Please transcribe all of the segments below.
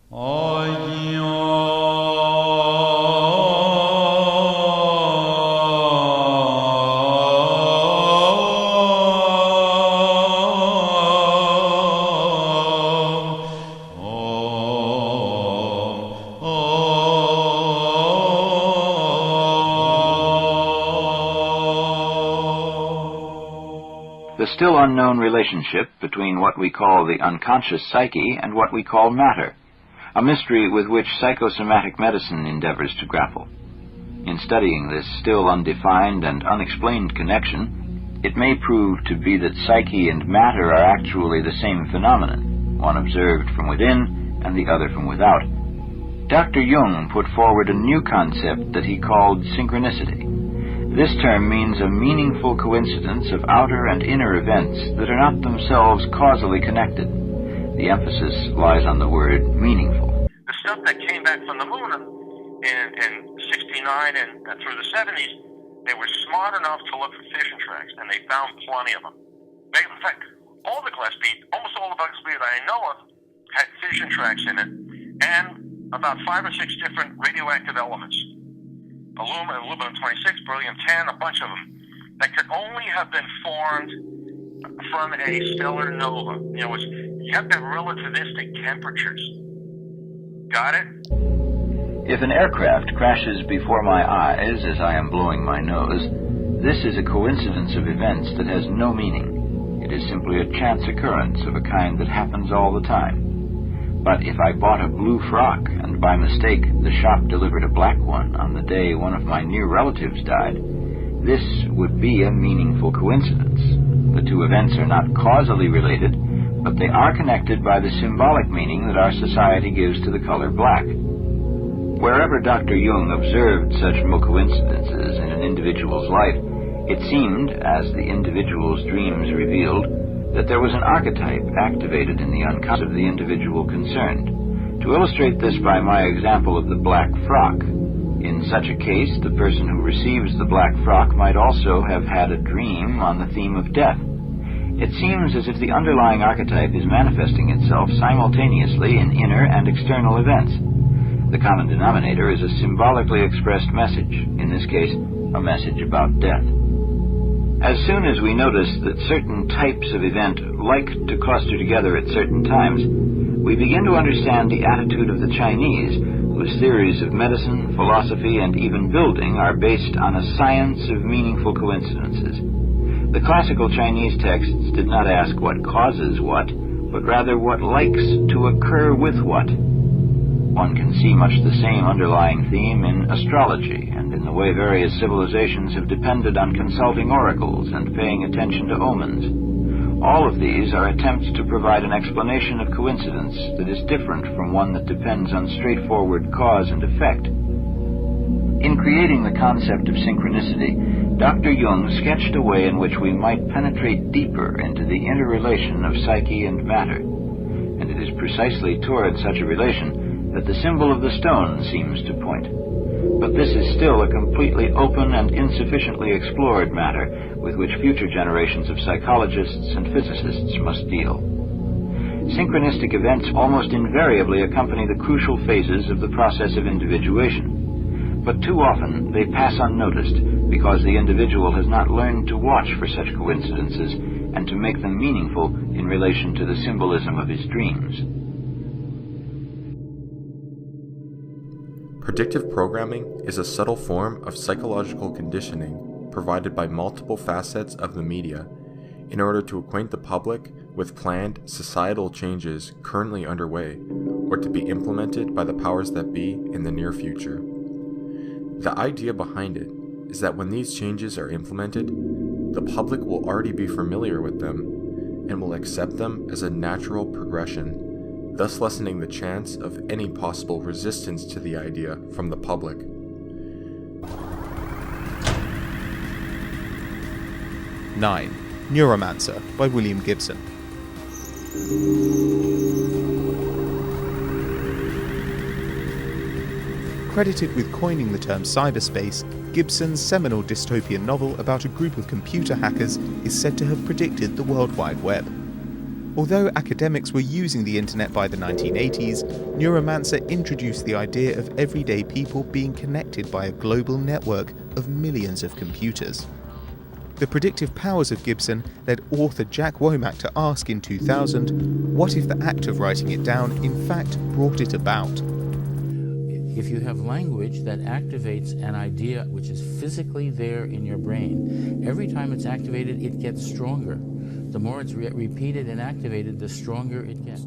The still unknown relationship between what we call the unconscious psyche and what we call matter, a mystery with which psychosomatic medicine endeavors to grapple. In studying this still undefined and unexplained connection, it may prove to be that psyche and matter are actually the same phenomenon, one observed from within and the other from without. Dr. Jung put forward a new concept that he called synchronicity. This term means a meaningful coincidence of outer and inner events that are not themselves causally connected. The emphasis lies on the word meaningful. The stuff that came back from the moon in 69 and through the 70s, they were smart enough to look for fission tracks, and they found plenty of them. In fact, all the Gillespie, almost all the Gillespie that I know of, had fission tracks in it, and about 5 or 6 different radioactive elements. Aluminum-26, beryllium-10, a bunch of them, that could only have been formed from a stellar nova. You have to have relativistic temperatures. Got it? If an aircraft crashes before my eyes as I am blowing my nose, this is a coincidence of events that has no meaning. It is simply a chance occurrence of a kind that happens all the time. But if I bought a blue frock and by mistake the shop delivered a black one on the day one of my near relatives died, this would be a meaningful coincidence. The two events are not causally related, but they are connected by the symbolic meaning that our society gives to the color black. Wherever Dr. Jung observed such coincidences in an individual's life, it seemed, as the individual's dreams revealed, that there was an archetype activated in the unconscious of the individual concerned. To illustrate this by my example of the black frock, in such a case, the person who receives the black frock might also have had a dream on the theme of death. It seems as if the underlying archetype is manifesting itself simultaneously in inner and external events. The common denominator is a symbolically expressed message, in this case, a message about death. As soon as we notice that certain types of event like to cluster together at certain times, we begin to understand the attitude of the Chinese, whose theories of medicine, philosophy, and even building are based on a science of meaningful coincidences. The classical Chinese texts did not ask what causes what, but rather what likes to occur with what. One can see much the same underlying theme in astrology and in the way various civilizations have depended on consulting oracles and paying attention to omens. All of these are attempts to provide an explanation of coincidence that is different from one that depends on straightforward cause and effect. In creating the concept of synchronicity, Dr. Jung sketched a way in which we might penetrate deeper into the interrelation of psyche and matter. And it is precisely toward such a relation that the symbol of the stone seems to point. But this is still a completely open and insufficiently explored matter with which future generations of psychologists and physicists must deal. Synchronistic events almost invariably accompany the crucial phases of the process of individuation. But too often they pass unnoticed because the individual has not learned to watch for such coincidences and to make them meaningful in relation to the symbolism of his dreams. Predictive programming is a subtle form of psychological conditioning provided by multiple facets of the media in order to acquaint the public with planned societal changes currently underway or to be implemented by the powers that be in the near future. The idea behind it is that when these changes are implemented, the public will already be familiar with them and will accept them as a natural progression, thus lessening the chance of any possible resistance to the idea from the public. Nine, Neuromancer by William Gibson. Credited with coining the term cyberspace, Gibson's seminal dystopian novel about a group of computer hackers is said to have predicted the World Wide Web. Although academics were using the internet by the 1980s, Neuromancer introduced the idea of everyday people being connected by a global network of millions of computers. The predictive powers of Gibson led author Jack Womack to ask in 2000, what if the act of writing it down in fact brought it about? If you have language that activates an idea which is physically there in your brain, every time it's activated, it gets stronger. The more it's repeated and activated, the stronger it gets.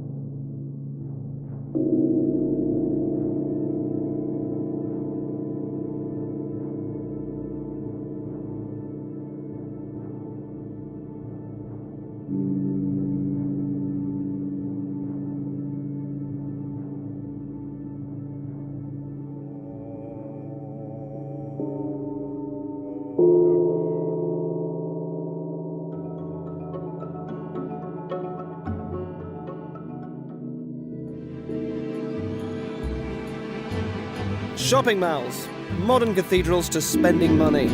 Shopping malls, modern cathedrals to spending money.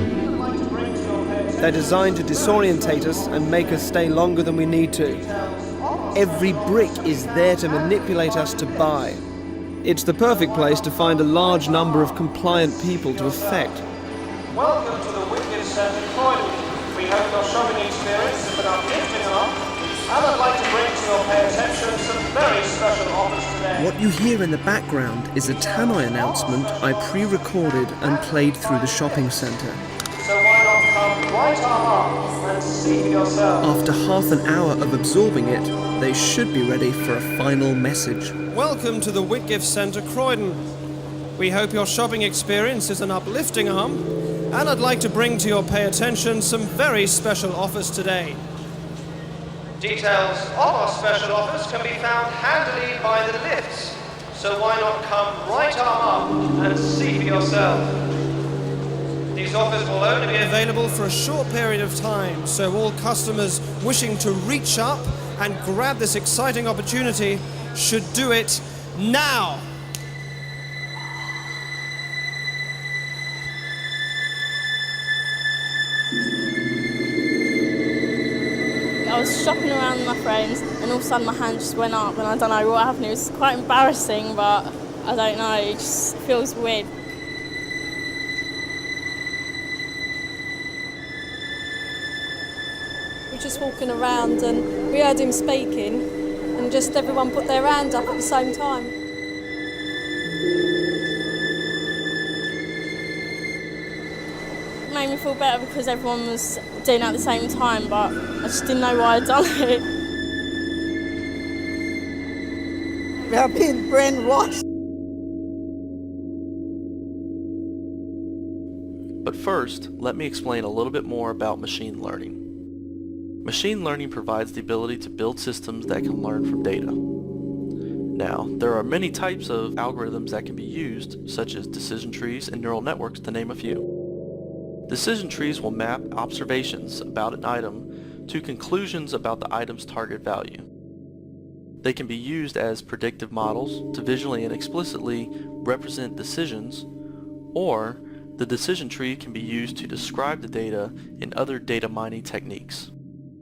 They're designed to disorientate us and make us stay longer than we need to. Every brick is there to manipulate us to buy. It's the perfect place to find a large number of compliant people to affect. Welcome to the Wicked Centre, Croydon. We hope your shopping experience has been uplifting enough, and I'd like to bring to your pay attention some very special offers today. What you hear in the background is a Tannoy announcement I pre-recorded and played through the shopping centre. So why not come right on up and see for yourself? After half an hour of absorbing it, they should be ready for a final message. Welcome to the Whitgift Centre, Croydon. We hope your shopping experience is an uplifting and I'd like to bring to your pay attention some very special offers today. Details of our special offers can be found handily by the lifts, so why not come right arm up and see for yourself. These offers will only be available for a short period of time, so all customers wishing to reach up and grab this exciting opportunity should do it now. I was shopping around with my friends and all of a sudden my hand just went up and I don't know what happened. It was quite embarrassing, but I don't know, it just feels weird. We were just walking around and we heard him speaking and just everyone put their hand up at the same time. It made me feel better because everyone was doing it at the same time, but I just didn't know why I'd done it. We have been brainwashed. But first, let me explain a little bit more about machine learning. Machine learning provides the ability to build systems that can learn from data. Now, there are many types of algorithms that can be used, such as decision trees and neural networks, to name a few. Decision trees will map observations about an item to conclusions about the item's target value. They can be used as predictive models to visually and explicitly represent decisions, or the decision tree can be used to describe the data in other data mining techniques.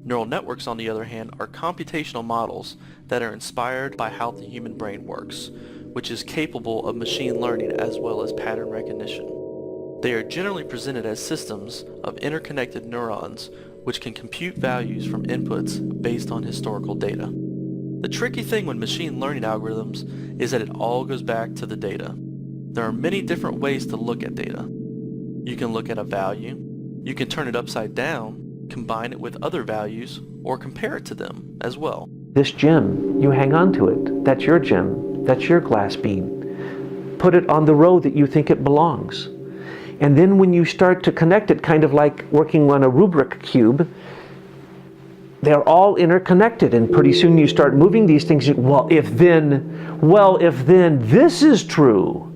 Neural networks, on the other hand, are computational models that are inspired by how the human brain works, which is capable of machine learning as well as pattern recognition. They are generally presented as systems of interconnected neurons which can compute values from inputs based on historical data. The tricky thing with machine learning algorithms is that it all goes back to the data. There are many different ways to look at data. You can look at a value, you can turn it upside down, combine it with other values, or compare it to them as well. This gem, you hang on to it. That's your gem. That's your glass bean. Put it on the row that you think it belongs. And then when you start to connect it, kind of like working on a rubric cube, they're all interconnected, and pretty soon you start moving these things. Well, if then this is true.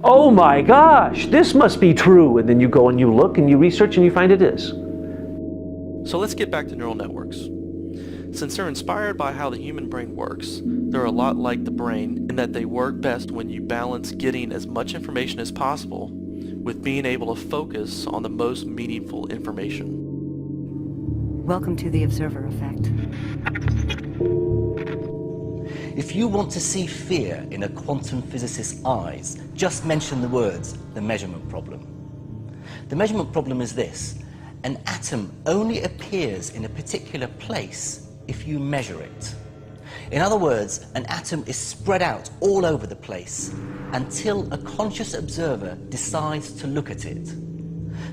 Oh my gosh, this must be true. And then you go and you look and you research and you find it is. So let's get back to neural networks. Since they're inspired by how the human brain works, they're a lot like the brain in that they work best when you balance getting as much information as possible with being able to focus on the most meaningful information. Welcome to the Observer Effect. If you want to see fear in a quantum physicist's eyes, just mention the words, the measurement problem. The measurement problem is this: an atom only appears in a particular place if you measure it. In other words, an atom is spread out all over the place until a conscious observer decides to look at it.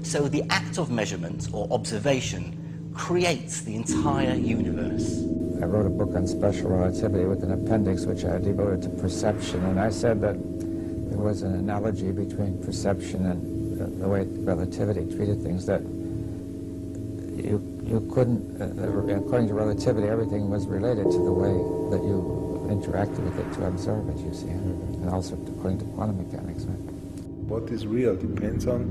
So the act of measurement, or observation, creates the entire universe. I wrote a book on special relativity with an appendix which I devoted to perception, and I said that there was an analogy between perception and the way relativity treated things, that you couldn't, according to relativity, everything was related to the way that you interacted with it to observe it, you see, and also according to quantum mechanics. Right? What is real depends on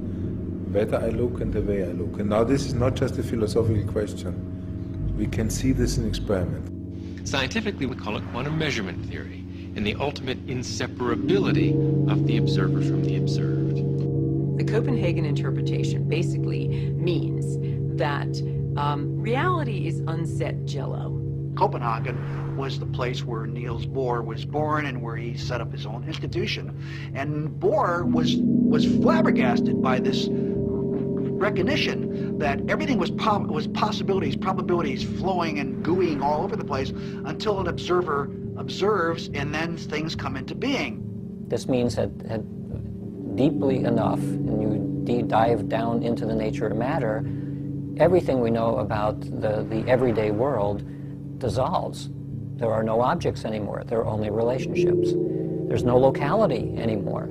whether I look and the way I look. And now this is not just a philosophical question. We can see this in experiment. Scientifically, we call it quantum measurement theory, and the ultimate inseparability of the observer from the observed. The Copenhagen interpretation basically means that reality is unset jello. Copenhagen was the place where Niels Bohr was born and where he set up his own institution. And Bohr was flabbergasted by this recognition that everything was possibilities, probabilities flowing and gooeying all over the place until an observer observes and then things come into being. This means that deeply enough, and you dive down into the nature of matter, everything we know about the everyday world dissolves. There are no objects anymore. There are only relationships. There's no locality anymore.